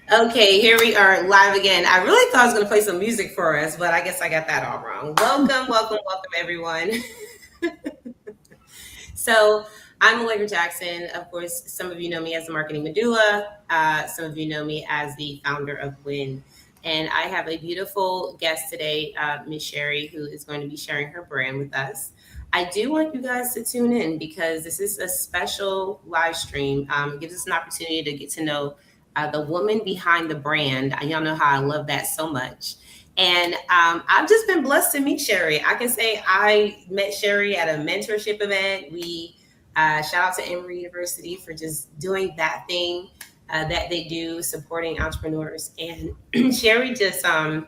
Okay, here we are live again. I really thought I was going to play some music for us, but I guess I got that all wrong. Welcome, everyone. So, I'm Allegra Jackson. Of course, some of you know me as the marketing medulla. Some of you know me as the founder of W.I.N. And I have a beautiful guest today, Miss Sherry, who is going to be sharing her brand with us. I do want you guys to tune in because this is a special live stream. It gives us an opportunity to get to know the woman behind the brand. Y'all know how I love that so much. And I've just been blessed to meet Sherry. I can say I met Sherry at a mentorship event. We shout out to Emory University for just doing that thing that they do, supporting entrepreneurs. And Sherry just, came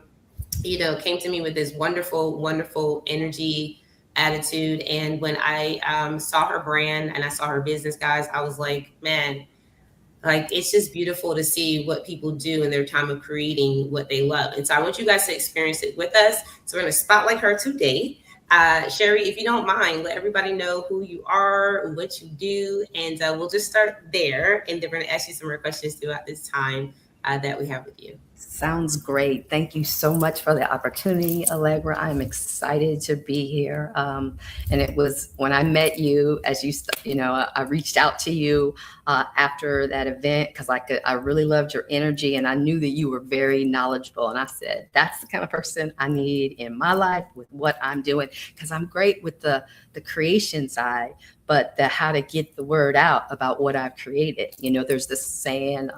to me with this wonderful, wonderful energy, attitude. And when I saw her brand and I saw her business, guys, I was like, man, like it's just beautiful to see what people do in their time of creating what they love. And so I want you guys to experience it with us. So we're going to spotlight her today. Sherry, if you don't mind, let everybody know who you are, what you do, and we'll just start there. And then we're going to ask you some more questions throughout this time that we have with you. Sounds great. Thank you so much for the opportunity, Allegra. I'm excited to be here. And it was when I met you, as I reached out to you after that event because I really loved your energy and I knew that you were very knowledgeable. And I said, that's the kind of person I need in my life with what I'm doing because I'm great with the creation side, but the how to get the word out about what I've created. There's this saying,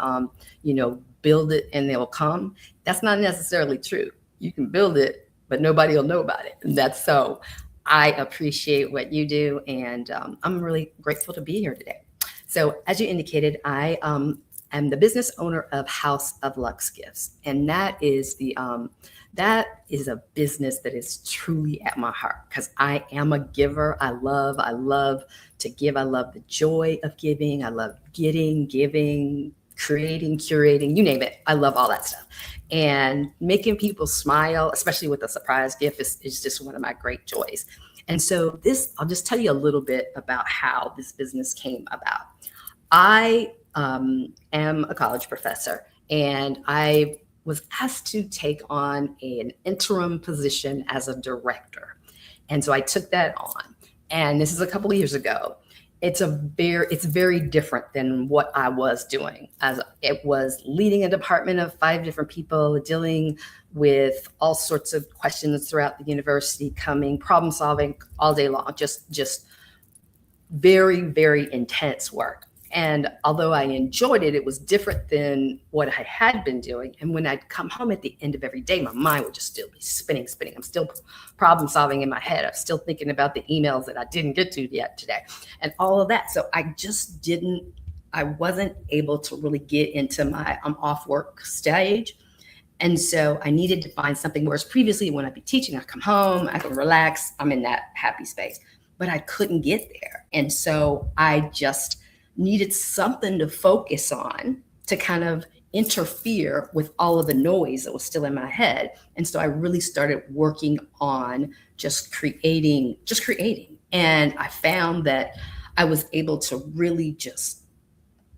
build it and they'll come. That's not necessarily true. You can build it, but nobody will know about it. And that's so I appreciate what you do. And I'm really grateful to be here today. So as you indicated, I am the business owner of House of Lux Gifts. And that is a business that is truly at my heart because I am a giver. I love to give. I love the joy of giving. I love giving, creating, curating, you name it. I love all that stuff. And making people smile, especially with a surprise gift, is just one of my great joys. And so I'll just tell you a little bit about how this business came about. I am a college professor and I was asked to take on an interim position as a director. And so I took that on. And this is a couple of years ago. It's very different than what I was doing. As it was leading a department of 5 different people, dealing with all sorts of questions throughout the university, problem solving all day long, just very, very intense work. And although I enjoyed it, it was different than what I had been doing. And when I'd come home at the end of every day, my mind would just still be spinning. I'm still problem solving in my head. I'm still thinking about the emails that I didn't get to yet today and all of that. So I wasn't able to really get into my I'm off work stage. And so I needed to find something, whereas previously when I'd be teaching, I come home, I can relax, I'm in that happy space, but I couldn't get there. And so I just needed something to focus on to kind of interfere with all of the noise that was still in my head. And so I really started working on just creating. And I found that I was able to really just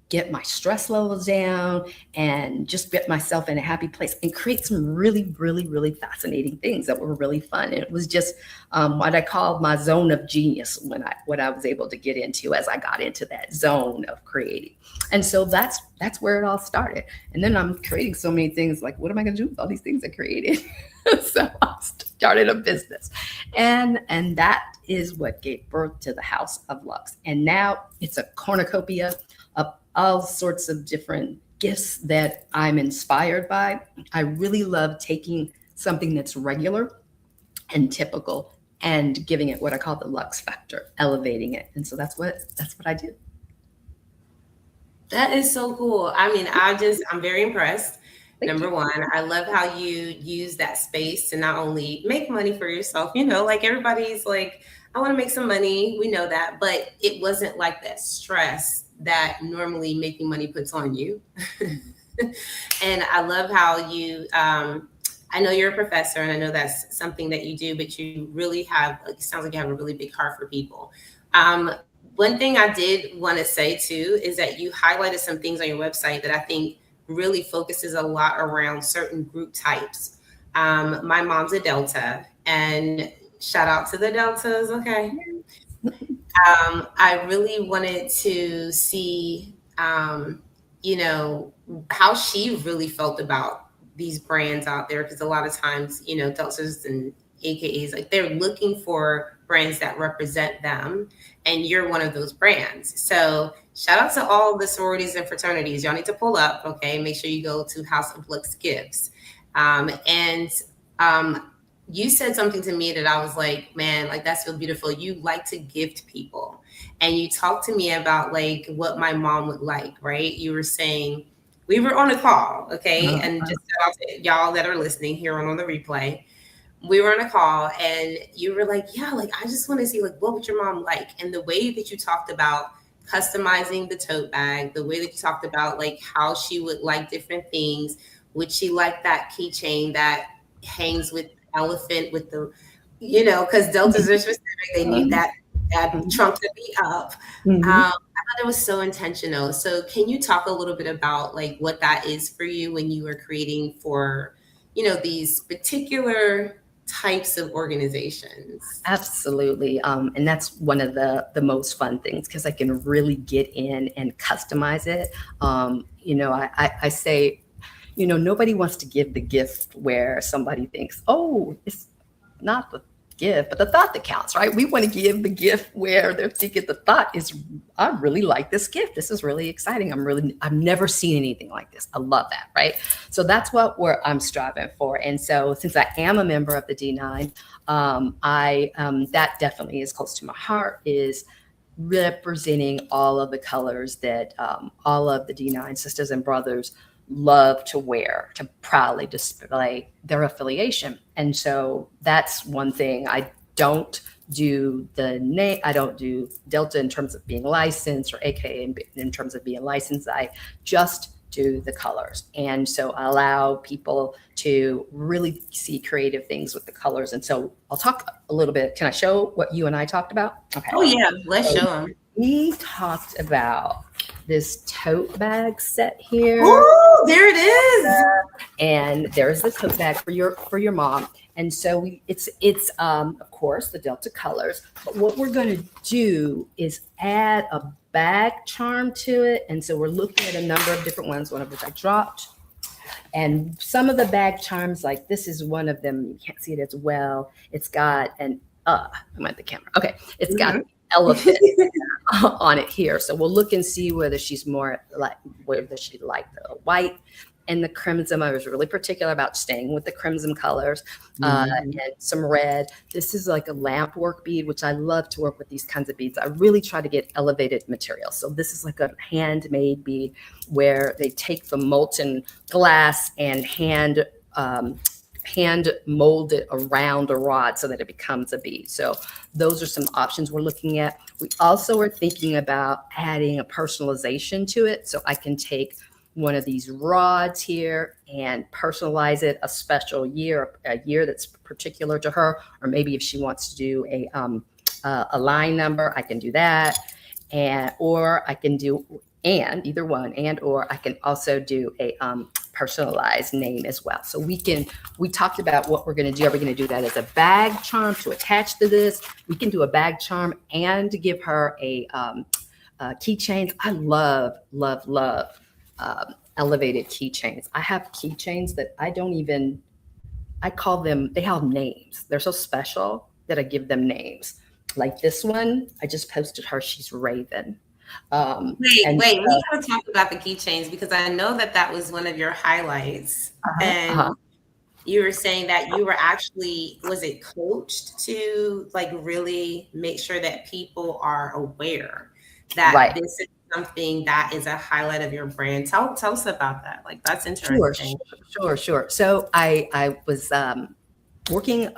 get my stress levels down and just get myself in a happy place and create some really, really, really fascinating things that were really fun. And it was just what I call my zone of genius what I was able to get into as I got into that zone of creating. And so that's where it all started. And then I'm creating so many things, like, what am I going to do with all these things I created? So I started a business. And that is what gave birth to the House of Lux. And now it's a cornucopia of all sorts of different gifts that I'm inspired by. I really love taking something that's regular and typical and giving it what I call the Lux factor, elevating it. And so that's what I do. That is so cool. I mean, I'm very impressed. Number one, I love how you use that space to not only make money for yourself, like everybody's like, I want to make some money. We know that, but it wasn't like that stress that normally making money puts on you. And I love how I know you're a professor and I know that's something that you do, but you really it sounds like you have a really big heart for people. One thing I did want to say too is that you highlighted some things on your website that I think really focuses a lot around certain group types. My mom's a Delta, and shout out to the Deltas, okay? I really wanted to see, you know, how she really felt about these brands out there, because a lot of times, Deltas and AKAs, like they're looking for brands that represent them, and you're one of those brands. So shout out to all the sororities and fraternities. Y'all need to pull up, okay? Make sure you go to House of Lux Gifts. And you said something to me that I was like, man, like that's so beautiful. You like to gift people. And you talked to me about like what my mom would like, right? You were saying we were on a call, okay? Uh, And just shout out to y'all that are listening here on the replay. We were on a call and you were like, yeah, like I just want to see like what would your mom like? And the way that you talked about customizing the tote bag, the way that you talked about like how she would like different things, would she like that keychain that hangs with the elephant with the, because Deltas are specific, they need that trunk to be up. mhm. I thought it was so intentional. So can you talk a little bit about like what that is for you when you were creating for, these particular types of organizations? Absolutely. And that's one of the most fun things because I can really get in and customize it. I say, nobody wants to give the gift where somebody thinks, oh, it's not the gift, but the thought that counts, right? We want to give the gift where they're thinking the thought is, I really like this gift. This is really exciting. I've never seen anything like this. I love that, right? So that's what I'm striving for. And so since I am a member of the D9, that definitely is close to my heart, is representing all of the colors that all of the D9 sisters and brothers love to wear to proudly display their affiliation. And so that's one thing. I don't do the name, I don't do Delta in terms of being licensed or AKA in terms of being licensed. I just do the colors. And so I allow people to really see creative things with the colors. And so I'll talk a little bit. Can I show what you and I talked about? Okay. Oh yeah, let's So show them. we talked about this tote bag set here, Oh, there it is. and there's the tote bag for your mom. And so it's of course the Delta colors, but what we're going to do is add a bag charm to it. And so we're looking at a number of different ones, one of which I dropped. And some of the bag charms, like this is one of them. You can't see it as well. It's got I'm at the camera. Okay, it's got elephant on it here. So we'll look and see whether she's more like, whether she liked the white and the crimson. I was really particular about staying with the crimson colors and some red. This is like a lamp work bead, which I love to work with these kinds of beads. I really try to get elevated material. So this is like a handmade bead where they take the molten glass and hand mold it around a rod so that it becomes a bead. So those are some options we're looking at. We also are thinking about adding a personalization to it. So I can take one of these rods here and personalize it a year that's particular to her, or maybe if she wants to do a line number, I can do that, or I can do either one, or I can also do a personalized name as well. So we talked about what we're going to do. Are we going to do that as a bag charm to attach to this? We can do a bag charm and give her a keychains. I love elevated keychains. I have keychains that I call them, they have names. They're so special that I give them names. Like this one, I just posted her, she's Raven. Wait, we gotta talk about the keychains because I know that was one of your highlights. And you were saying that you were actually, was it coached to like really make sure that people are aware that this is something that is a highlight of your brand? Tell us about that. Like that's interesting. Sure. So I was working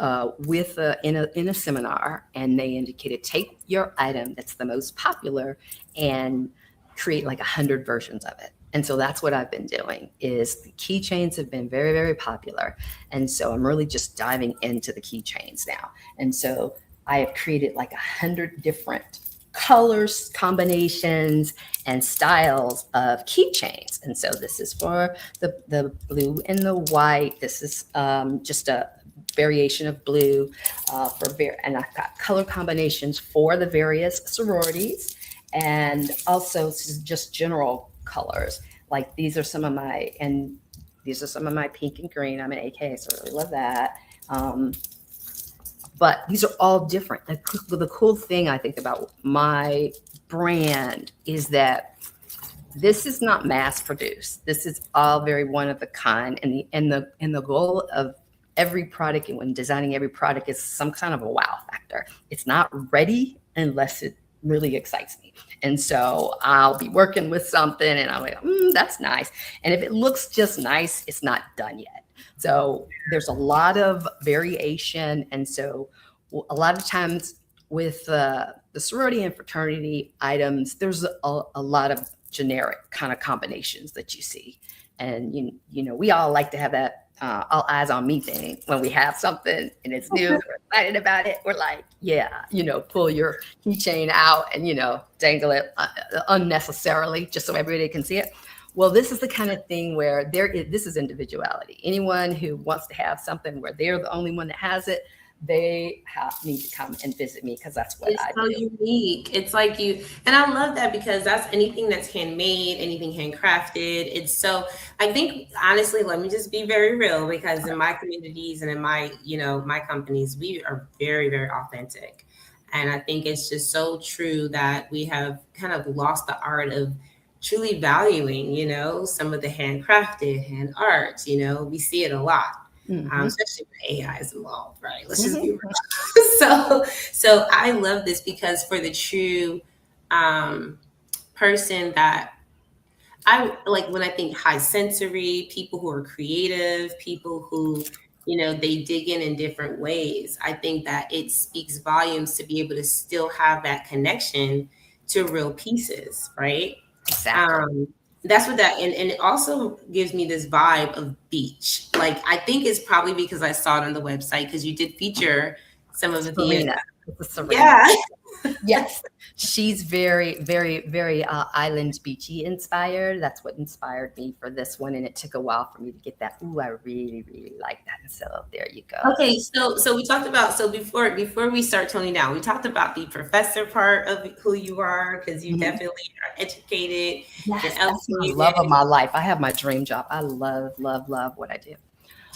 in a seminar, and they indicated take your item that's the most popular and create like 100 versions of it. And so that's what I've been doing. Is the keychains have been very, very popular, and so I'm really just diving into the keychains now. And so I have created like 100 different colors, combinations, and styles of keychains. And so this is for the blue and the white. This is just a variation of blue and I've got color combinations for the various sororities, and also just general colors. Like these are some of my pink and green. I'm an AK, so I really love that. Um, but these are all different. The cool thing I think about my brand is that this is not mass produced. This is all very one of a kind, and the goal of every product and when designing every product is some kind of a wow factor. It's not ready unless it really excites me. And so I'll be working with something and I'm like, that's nice. And if it looks just nice, it's not done yet. So there's a lot of variation. And so a lot of times with the sorority and fraternity items, there's a lot of generic kind of combinations that you see. And, we all like to have that all eyes on me thing when we have something and it's new, we're excited about it. We're like, yeah, pull your keychain out and, dangle it unnecessarily just so everybody can see it. Well, this is the kind of thing where this is individuality. Anyone who wants to have something where they're the only one that has it, they need to come and visit me because that's what I so do. unique. It's like and I love that because that's anything that's handmade, anything handcrafted. It's so, I think, honestly, let me just be very real because in my communities and in my, my companies, we are very, very authentic. And I think it's just so true that we have kind of lost the art of truly valuing, some of the handcrafted, hand art. We see it a lot. Mm-hmm. Especially when AI is involved, right? Let's just be real. Mm-hmm. So I love this because for the true person that I like, when I think high sensory, people who are creative, people who, they dig in different ways. I think that it speaks volumes to be able to still have that connection to real pieces, right? Exactly. Um, that's what and it also gives me this vibe of beach. Like, I think it's probably because I saw it on the website because you did feature some of the, Serena. It's a Serena. yeah. Yes, she's very, very, very island beachy inspired. That's what inspired me for this one, and it took a while for me to get that. Ooh, I really, really like that. And so there you go. Okay, so we talked about, so before we start toning down, we talked about the professor part of who you are because you Mhm. definitely are educated. You're Yes, that's my love educated. of my life. I have my dream job. I love, love, love what I do.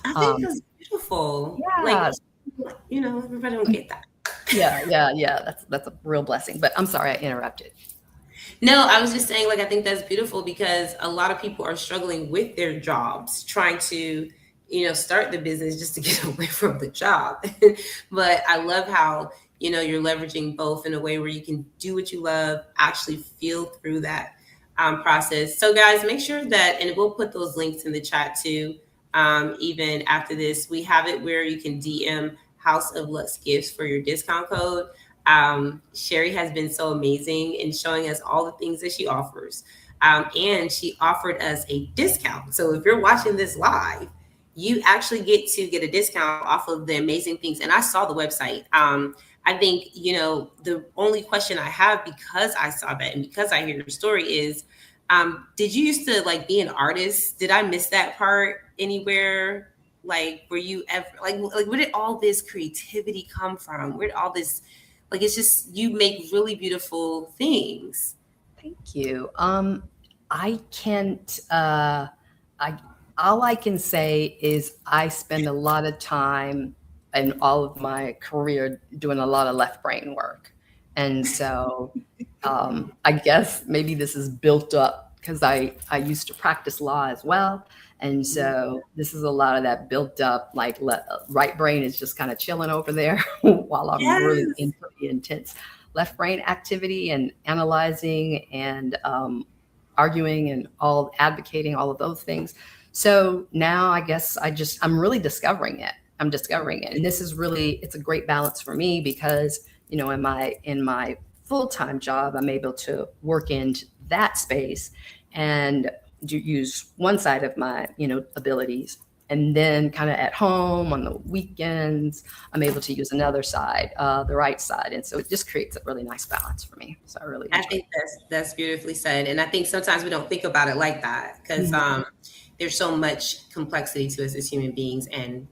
I think Um, that's beautiful. Like, yeah, everybody don't get that. yeah, yeah, yeah. That's a real blessing. But I'm sorry I interrupted. No, I was just saying, like, I think that's beautiful because a lot of people are struggling with their jobs, trying to, start the business just to get away from the job. But I love how, you're leveraging both in a way where you can do what you love, actually feel through that process. So, guys, make sure that, and we'll put those links in the chat too. Even after this, we have it where you can DM House of Lux Gifts for your discount code. Sherry has been so amazing in showing us all the things that she offers. And she offered us a discount. So if you're watching this live, you actually get a discount off of the amazing things. And I saw the website. I think, the only question I have because I saw that and because I hear your story is, did you used to like be an artist? Did I miss that part anywhere? Like, were you ever like where did all this creativity come from? Where did all this, like, it's just, you make really beautiful things. Thank you. I can't. I All I can say is I spend a lot of time in all of my career doing a lot of left brain work, and so I guess maybe this is built up because I used to practice law as well, and so this is a lot of that built up. Like right brain is just kind of chilling over there while I'm really Yes. in pretty intense left brain activity and analyzing and arguing and all advocating all of those things. So now I guess I'm really discovering it. I'm discovering it, and this is really, it's a great balance for me because in my full-time job I'm able to work in that space and use one side of my abilities And then kind of at home on the weekends, I'm able to use another side, the right side. And so it just creates a really nice balance for me. So I really I enjoy it. think that's beautifully said, and I think sometimes we don't think about it like that because Mhm. there's so much complexity to us as human beings, and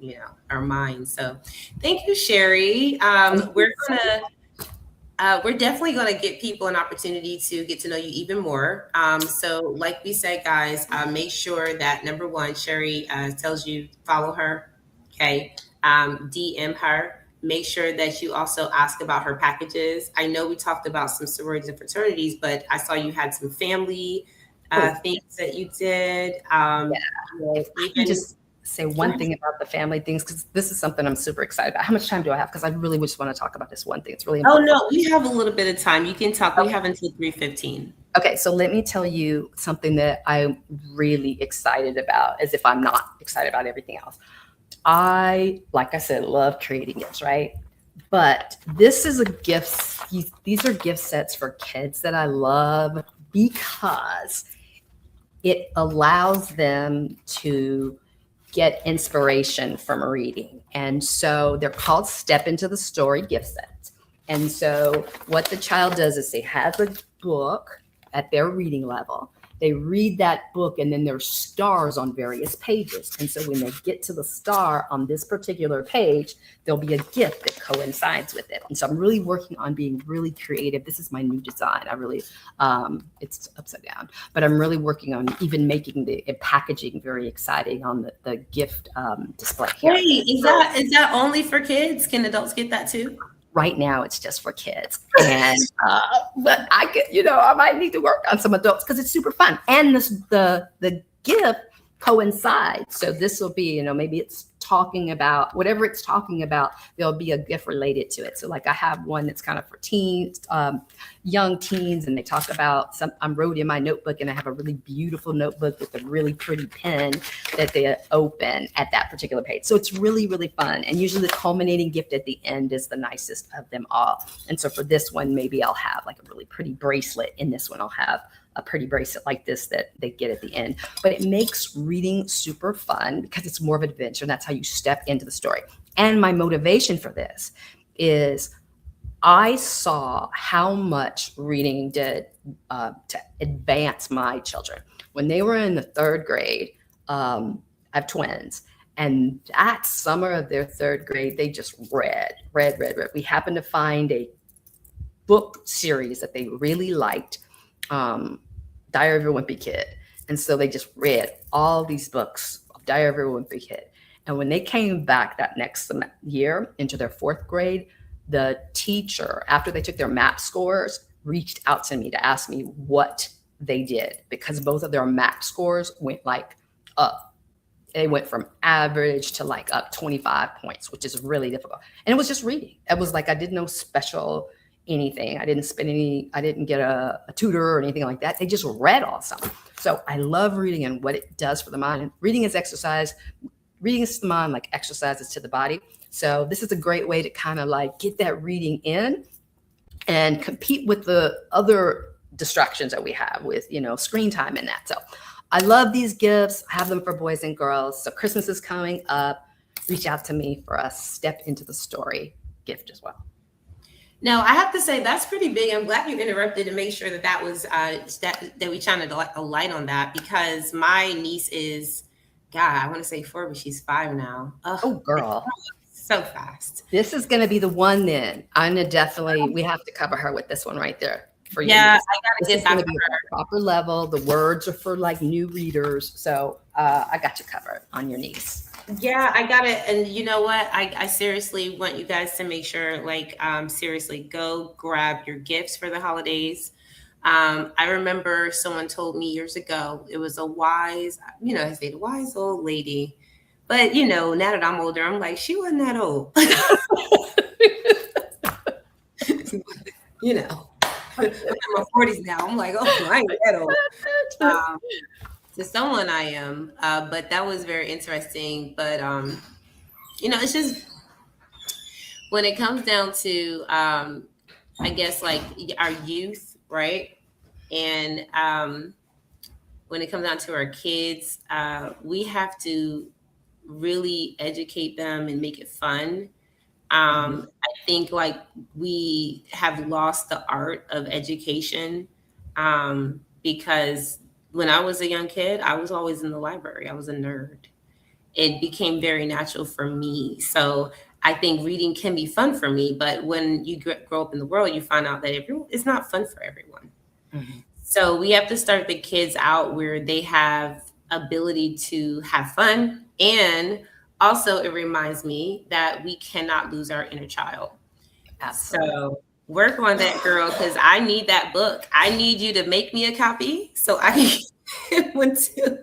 our minds. So, thank you, Sherry. Thank you so We're definitely going to get people an opportunity to get to know you even more. So, like we said, guys, make sure that number one, Sherry tells you follow her. Okay, DM her. Make sure that you also ask about her packages. I know we talked about some sororities and fraternities, but I saw you had some family Oh, things that you did. if I can Even just say go one ahead. thing about the family things, because this is something I'm super excited about. How much time do I have? Because I really just want to talk about this one thing. It's really Oh important. no, we have a little bit of time. You can talk. We have until 3:15. Okay, so let me tell you something that I'm really excited about, as if I'm not excited about everything else. I, like I said, love creating gifts, right? But this is a gift, these are gift sets for kids that I love because it allows them to get inspiration from reading. And so they're called Step Into the Story gift sets. And so what the child does is they have a book at their reading level. They read that book, and then there's stars on various pages. And so when they get to the star on this particular page, there'll be a gift that coincides with it. And so I'm really working on being really creative. This is my new design. I really, it's upside down, but I'm really working on even making the packaging very exciting on the gift display here. Wait, is that only for kids? Can adults get that too? Right now, it's just for kids, and but I could, I might need to work on some adults because it's super fun, and the gift coincides. So this will be, maybe it's talking about whatever it's talking about. There'll be a gift related to it. So like I have one that's kind of for teens, young teens, and they talk about some. I wrote in my notebook, and I have a really beautiful notebook with a really pretty pen that they open at that particular page. So it's really, really fun. And usually the culminating gift at the end is the nicest of them all. And so for this one, maybe I'll have like a really pretty bracelet. In this one, I'll have a pretty bracelet like this that they get at the end. But it makes reading super fun because it's more of an adventure. That's how you step into the story. And my motivation for this is I saw how much reading did to advance my children. When they were in the third grade, I have twins, and that summer of their third grade, they just read. We happened to find a book series that they really liked, Diary of a Wimpy Kid. And so they just read all these books of Diary of a Wimpy Kid. And when they came back that next year into their fourth grade, the teacher, after they took their MAP scores, reached out to me to ask me what they did because both of their MAP scores went like up. They went from average to like up 25 points, which is really difficult. And it was just reading. It was like I did no special anything. I didn't get a tutor or anything like that. They just read awesome. So I love reading and what it does for the mind. And reading is exercise. Reading is to the mind like exercise is to the body. So this is a great way to kind of like get that reading in and compete with the other distractions that we have with, screen time and that. So I love these gifts. I have them for boys and girls. So Christmas is coming up. Reach out to me for a Step Into the Story gift as well. Now, I have to say that's pretty big. I'm glad you interrupted to make sure that was that we shined a light on that because my niece is, God, I want to say 4, but she's 5 now. Oh, girl. So fast. This is going to be the one then. I'm going to definitely, we have to cover her with this one right there for you. Yeah, I got to This get is that going for to be her. a proper level. The words are for like new readers. So I got you covered on your niece. Yeah, I got it. And you know what? I seriously want you guys to make sure, like, seriously, go grab your gifts for the holidays. I remember someone told me years ago, it was a wise, I say the wise old lady. But, now that I'm older, I'm like, she wasn't that old. I'm in my 40s now. I'm like, oh, I ain't that old. To someone I am, but that was very interesting. But it's just when it comes down to, I guess like our youth, right? And when it comes down to our kids, we have to really educate them and make it fun. Mhm. I think like we have lost the art of education, because when I was a young kid, I was always in the library. I was a nerd. It became very natural for me. So I think reading can be fun for me, but when you grow up in the world, you find out that it's not fun for everyone. Mhm. So we have to start the kids out where they have ability to have fun. And also it reminds me that we cannot lose our inner child. Absolutely. So work on that, girl, because I need that book. I need you to make me a copy so I can get one too.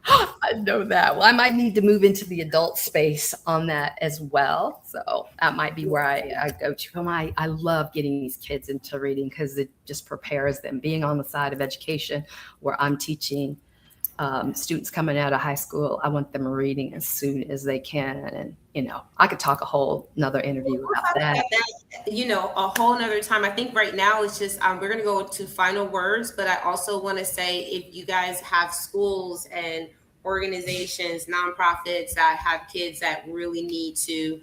I know that. Well, I might need to move into the adult space on that as well. So that might be where I go to. I love getting these kids into reading because it just prepares them. Being on the side of education where I'm teaching students coming out of high school, I want them reading as soon as they can. And, I could talk a whole another interview We'll about talk that. about that, a whole nother time. I think right now it's just we're gonna go to final words, but I also want to say if you guys have schools and organizations, nonprofits that have kids that really need to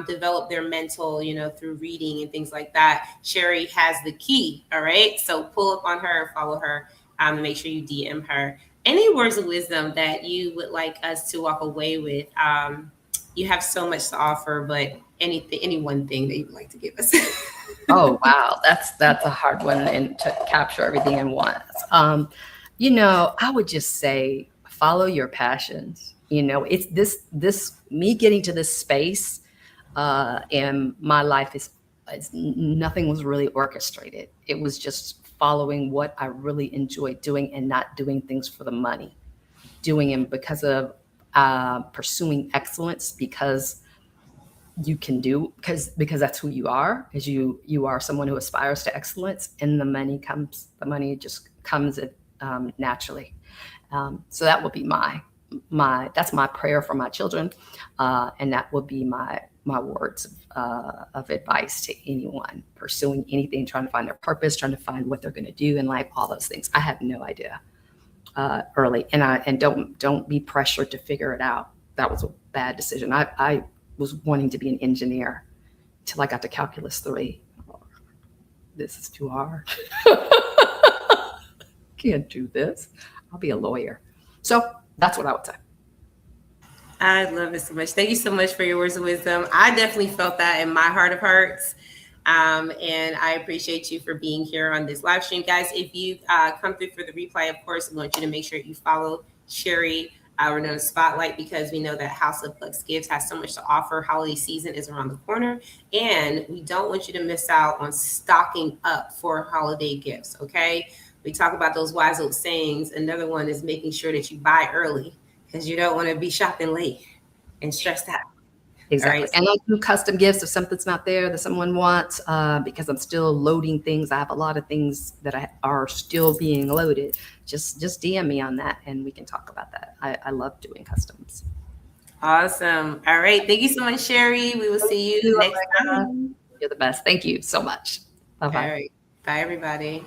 develop their mental, through reading and things like that, Sherry has the key. All right, so pull up on her, follow her, and make sure you DM her. Any words of wisdom that you would like us to walk away with? You have so much to offer, but any one thing that you'd like to give us. Oh wow, that's a hard one and to capture everything in once. I would just say follow your passions. It's this me getting to this space in my life is nothing was really orchestrated. It was just following what I really enjoyed doing and not doing things for the money. Doing them because of pursuing excellence because you can do because that's who you are as you are someone who aspires to excellence and the money just comes naturally. So that will be my that's my prayer for my children, and that will be my words of advice to anyone pursuing anything, trying to find their purpose, trying to find what they're going to do in life, all those things. I have no idea early, and don't be pressured to figure it out. That was a bad decision. I was wanting to be an engineer till I got to calculus 3. This is too hard. Can't do this. I'll be a lawyer. So that's what I would say. I love it so much. Thank you so much for your words of wisdom. I definitely felt that in my heart of hearts. And I appreciate you for being here on this live stream. Guys, if you come through for the replay, of course, we want you to make sure you follow Sherry. We're doing a spotlight because we know that House of Lux Gives has so much to offer. Holiday season is around the corner, and we don't want you to miss out on stocking up for holiday gifts, okay? We talk about those wise old sayings. Another one is making sure that you buy early because you don't want to be shopping late and stressed out. All right. Exactly. And I do custom gifts if something's not there that someone wants, because I'm still loading things. I have a lot of things that are still being loaded. Just DM me on that and we can talk about that. I love doing customs. Awesome. All right. Thank you so much, Sherry. We will Thank see you you, next Allegra. time. You're the best. Thank you so much. Bye All bye. right. Bye, everybody.